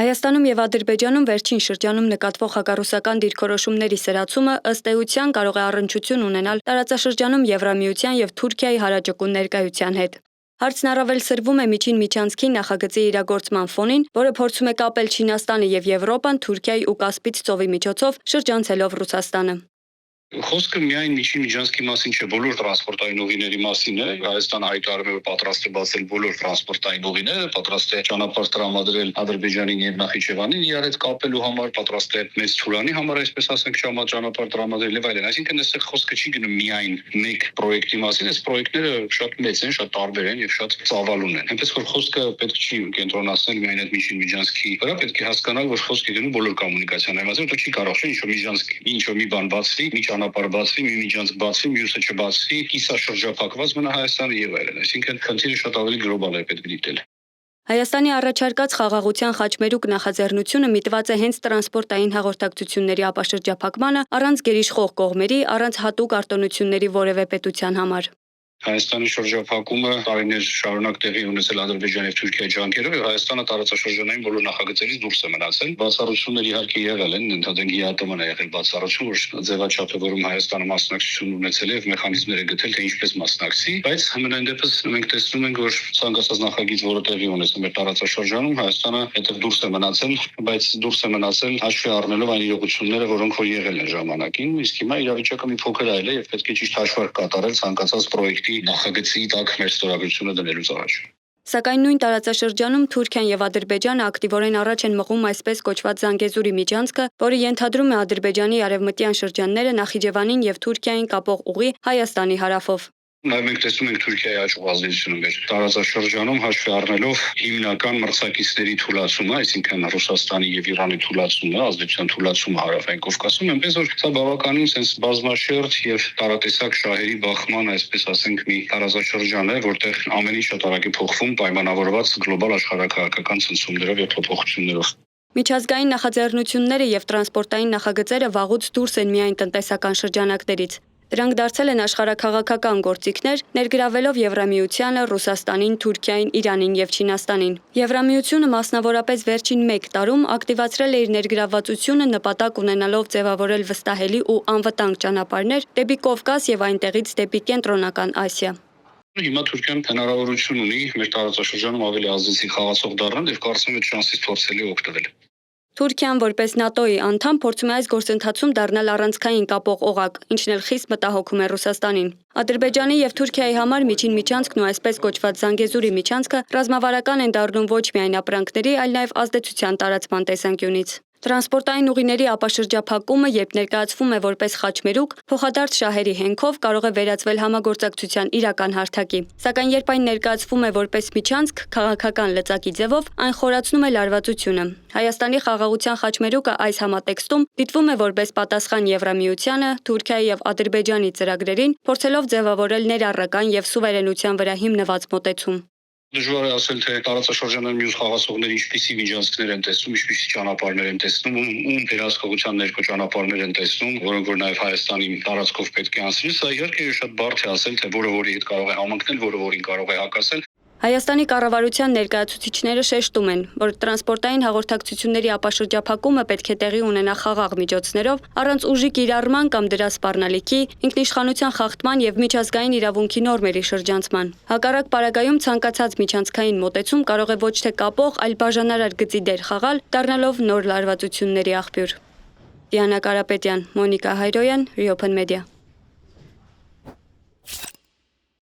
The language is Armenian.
Հայաստանում եւ Ադրբեջանում վերջին շրջանում նկատվող հակառուսական դիրքորոշումների սրացումը ըստ էության կարող է առնչություն ունենալ տարածաշրջանում Եվրամիության եւ Թուրքիայի հարաճկուն ներկայության հետ։ Հարցն առավել սրվում է միջին միջանցքի նախագծի իրագործման ֆոնին, որը փորձում է կապել Չինաստանը եւ Եվրոպան Թուրքիայի ու Կասպից ծովի միջոցով շրջանցելով Ռուսաստանը։ Խոսքը միայն միջին միջանցքի մասին չէ, բոլոր տրանսպորտային ուղիների մասին է։ Հայաստանը հայտարարում է, որ պատրաստ է բացել բոլոր տրանսպորտային ուղիները, պատրաստ է ճանապարհ տրամադրել Ադրբեջանին եւ Նախիջևանին իրար հետ կապելու համար, պատրաստ է մեծ Թուրանի համար, այսպես ասենք, ճանապարհ տրամադրել եւ այլն։ Այսինքն այստեղ խոսքը չի գնում միայն մեկ պրոյեկտի մասին, այս պրոյեկտները շատ մեծ են, շատ տարբեր են եւ շատ ծավալուն են։ Այնպես որ խոսքը պետք չի կենտրոնացնել միայն այդ միջին միջանցքի վրա, պետք է հասկանալ, որ խոսքը գնում բոլոր կոմունիկացիաների մասին, որտեղ չի կարող ինչ-որ միջանցք, ինչ-որ մի բան բացվի, մի ճանապարհ բացվի, մի միջանցք բացվի, մյուսը չբացվի, կիսաշրջափակված մնա Հայաստանը եւ այլն։ Այսինքն խնդիրը շատ ավելի գլոբալ է պետք դիտել։ Հայաստանի առաջարկած խաղաղության խաչմերուկ նախաձեռնությունը միտված է հենց տրանսպորտային հաղորդակցությունների ապաշրջափակմանը առանց գերիշխող կողմերի, առանց հատուկ արտոնությունների որևէ պետության համար։ Հայաստանի շրջափակումը տարիներ շարունակ տեղի ունեցել Ադրբեջանի եւ Թուրքիայի ջանքերով եւ Հայաստանը տարածաշրջանային բոլոր նախագծերից դուրս է մնացել։ Բացառություններ իհարկե եղել են, ընդհանրեն ԵԱՏՄ-ն է եղել բացառություն, որ ձևաչափը, որում Հայաստանը մասնակցություն ունեցել է եւ մեխանիզմներ է գտել, թե ինչպես մասնակցի, բայց համենայն դեպս մենք տեսնում ենք, որ ցանկացած նախագիծ, որը տեղի ունեցել մեր տարածաշրջանում, Հայաստանը հետո դուրս է մնացել, բայց դուրս է մնացել հաշվի առնելով այն իրողությունները, որոնք որ եղել են ժամանակին, իսկ հիմա իրավիճակը մի փոքր այլ է եւ պետք է ճիշտ հաշվարկ կատարել ցանկացած պրոյեկտի նախագծի տակ մեր ստորագրությունը դնելուց առաջ։ Սակայն նույն տարածաշրջանում Թուրքիան եւ Ադրբեջանը ակտիվորեն առաջ են մղում այսպես կոչված Զանգեզուրի միջանցքը, որը ենթադրում է Ադրբեջանի արևմտյան շրջանները Նախիջևանին եւ Թուրքիային կապող ուղի Հայաստանի հարավով։ Նաև մենք տեսնում ենք Թուրքիայի աճող ազդեցությունը մեր տարածաշրջանում հաշվի առնելով հիմնական մրցակիցների թուլացումը, այսինքն Ռուսաստանի եւ Իրանի թուլացումը, ազդեցության թուլացումը հարավային Կովկասում, այնպես որ սա բավականին sense բազմաշերտ եւ տարատեսակ շահերի բախման, այսպես ասենք, մի տարածաշրջան է, որտեղ ամեն ինչ շատ արագ է փոխվում պայմանավորված գլոբալ աշխարհակահաղական ցնցումներով եւ փոփոխություններով։ Միջազգային նախաձեռնությունները եւ տրանսպորտային նախագծերը վաղուց դուրս են միայն տնտեսական շրջանակներից։ Դրանք դարձել են աշխարհակաղակական գործիքներ, ներգրավելով Եվրամիությանը, Ռուսաստանին, Թուրքիային, Իրանին եւ Չինաստանին։ Եվրամիությունը մասնավորապես վերջին 1 տարում ակտիվացրել է իր ներգրավվածությունը նպատակ ունենալով ձևավորել վստահելի ու անվտանգ ճանապարհներ դեպի Կովկաս եւ այնտեղից դեպի Կենտրոնական Ասիա։ Հիմա Թուրքիան հնարավորություն ունի մեր տարածաշրջանում ավելի ազդեցիկ խաղացող դառնալ եւ կարծում եմ այդ շանսից փորձելի օգտվել։ Թուրքիան որպես ՆԱՏՕ-ի անդամ փորձում է այս գործընթացում դառնալ առանցքային կապող օղակ, ինչն էլ խիստ մտահոգում է Ռուսաստանին։ Ադրբեջանի եւ Թուրքիայի համար միջին միջանցքն ու այսպես կոչված Զանգեզուրի միջանցքը ռազմավարական են դառնում ոչ միայն ապրանքների, այլ նաեւ ազդեցության տարածման տեսանկյունից։ Տրանսպորտային ուղիների ապաշրջափակումը, երբ ներկայացվում է որպես խաչմերուկ, փոխադարձ շահերի հենքով կարող է վերածվել համագործակցության իրական հարթակի։ Սակայն երբ այն ներկայացվում է որպես միջանցք, քաղաքական լծակի ձևով, այն խորացնում է լարվածությունը։ Հայաստանի խաղաղության խաչմերուկը այս համատեքստում դիտվում է որպես պատասխան Եվրամիությանը, Թուրքիայի եւ Ադրբեջանի ծրագրերին, փորձելով ձևավորել ներառական եւ սուվերենության վրա հիմնված մոտեցում։ Դժվար է ասել, թե տարածաշրջանային մյուս խաղացողները ինչպիսի միջանցքներ են տեսնում, ինչպիսի ճանապարհներ են տեսնում, ում վերահսկողության ներքո ճանապարհներ են տեսնում, որոնք որ նաև Հայաստանի տարածքով պետք է անցնի։ Սա իհարկե շատ բարդ է ասել, թե որը որի հետ կարող է համընկնել, որը որին կարող է հակասել։ Հայաստանի կառավարության ներկայացուցիչները շեշտում են, որ տրանսպորտային հաղորդակցությունների ապաշրջափակումը պետք է տեղի ունենա խաղաղ միջոցներով, առանց ուժի կիրառման կամ դրա սպառնալիքի, ինքնիշխանության խախտման եւ միջազգային իրավունքի նորմերի շրջանցման։ Հակառակ պարագայում ցանկացած միջանցքային մոտեցում կարող է ոչ թե կապող, այլ բաժանարար գծի դեր խաղալ, դառնալով նոր լարվածությունների աղբյուր։ Դիանա Կարապետյան, Մոնիկա Հայրոյան, Open Media։